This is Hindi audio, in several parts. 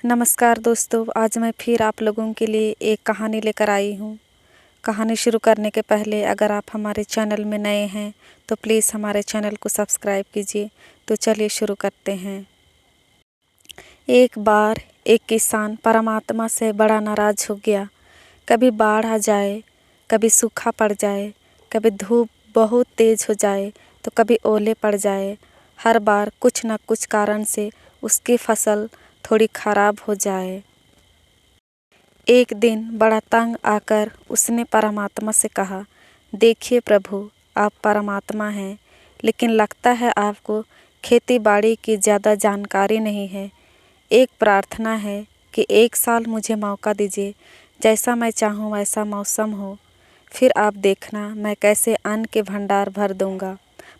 नमस्कार दोस्तों, आज मैं फिर आप लोगों के लिए एक कहानी लेकर आई हूँ। कहानी शुरू करने के पहले अगर आप हमारे चैनल में नए हैं तो प्लीज़ हमारे चैनल को सब्सक्राइब कीजिए। तो चलिए शुरू करते हैं। एक बार एक किसान परमात्मा से बड़ा नाराज़ हो गया। कभी बाढ़ आ जाए, कभी सूखा पड़ जाए, कभी धूप बहुत तेज़ हो जाए तो कभी ओले पड़ जाए। हर बार कुछ न कुछ कारण से उसकी फसल थोड़ी खराब हो जाए। एक दिन बड़ा तंग आकर उसने परमात्मा से कहा, देखिए प्रभु, आप परमात्मा हैं, लेकिन लगता है आपको खेती बाड़ी की ज़्यादा जानकारी नहीं है। एक प्रार्थना है कि एक साल मुझे मौका दीजिए, जैसा मैं चाहूँ वैसा मौसम हो, फिर आप देखना मैं कैसे अन्न के भंडार भर दूँगा।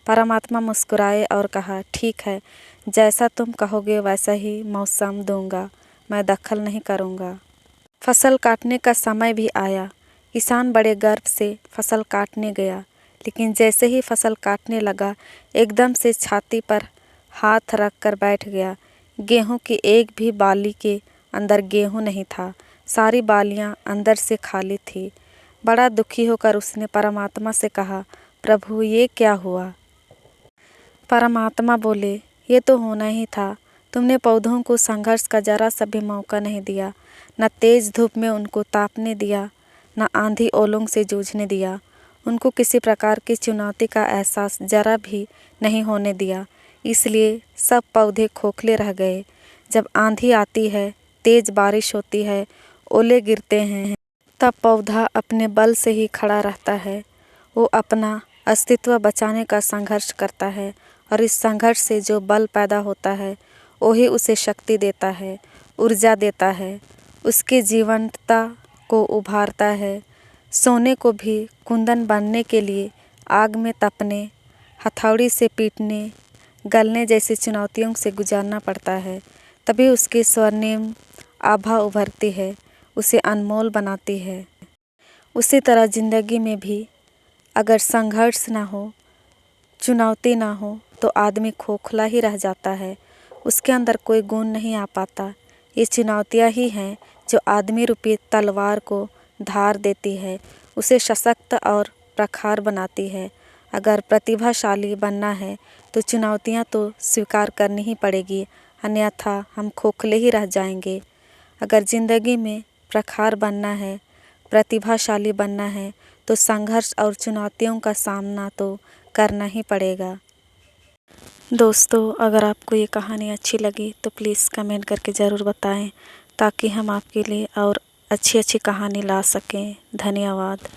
परमात्मा मुस्कुराए और कहा, ठीक है, जैसा तुम कहोगे वैसा ही मौसम दूँगा, मैं दखल नहीं करूँगा। फसल काटने का समय भी आया। किसान बड़े गर्व से फसल काटने गया, लेकिन जैसे ही फसल काटने लगा एकदम से छाती पर हाथ रख कर बैठ गया। गेहूं की एक भी बाली के अंदर गेहूं नहीं था, सारी बालियां अंदर से खाली थी। बड़ा दुखी होकर उसने परमात्मा से कहा, प्रभु ये क्या हुआ? परमात्मा बोले, ये तो होना ही था। तुमने पौधों को संघर्ष का जरा सा भी मौका नहीं दिया, न तेज़ धूप में उनको तापने दिया, न आंधी ओलों से जूझने दिया। उनको किसी प्रकार की चुनौती का एहसास जरा भी नहीं होने दिया, इसलिए सब पौधे खोखले रह गए। जब आंधी आती है, तेज़ बारिश होती है, ओले गिरते हैं, तब पौधा अपने बल से ही खड़ा रहता है। वो अपना अस्तित्व बचाने का संघर्ष करता है और इस संघर्ष से जो बल पैदा होता है वही उसे शक्ति देता है, ऊर्जा देता है, उसकी जीवंतता को उभारता है। सोने को भी कुंदन बनने के लिए आग में तपने, हथौड़ी से पीटने, गलने जैसी चुनौतियों से गुजरना पड़ता है, तभी उसकी स्वर्णिम आभा उभरती है, उसे अनमोल बनाती है। उसी तरह ज़िंदगी में भी अगर संघर्ष ना हो, चुनौती ना हो तो आदमी खोखला ही रह जाता है, उसके अंदर कोई गुण नहीं आ पाता। ये चुनौतियाँ ही हैं जो आदमी रूपी तलवार को धार देती है, उसे सशक्त और प्रखर बनाती है। अगर प्रतिभाशाली बनना है तो चुनौतियाँ तो स्वीकार करनी ही पड़ेगी, अन्यथा हम खोखले ही रह जाएंगे। अगर ज़िंदगी में प्रखर बनना है, प्रतिभाशाली बनना है तो संघर्ष और चुनौतियों का सामना तो करना ही पड़ेगा। दोस्तों, अगर आपको ये कहानी अच्छी लगी तो प्लीज़ कमेंट करके ज़रूर बताएं, ताकि हम आपके लिए और अच्छी अच्छी कहानी ला सकें। धन्यवाद।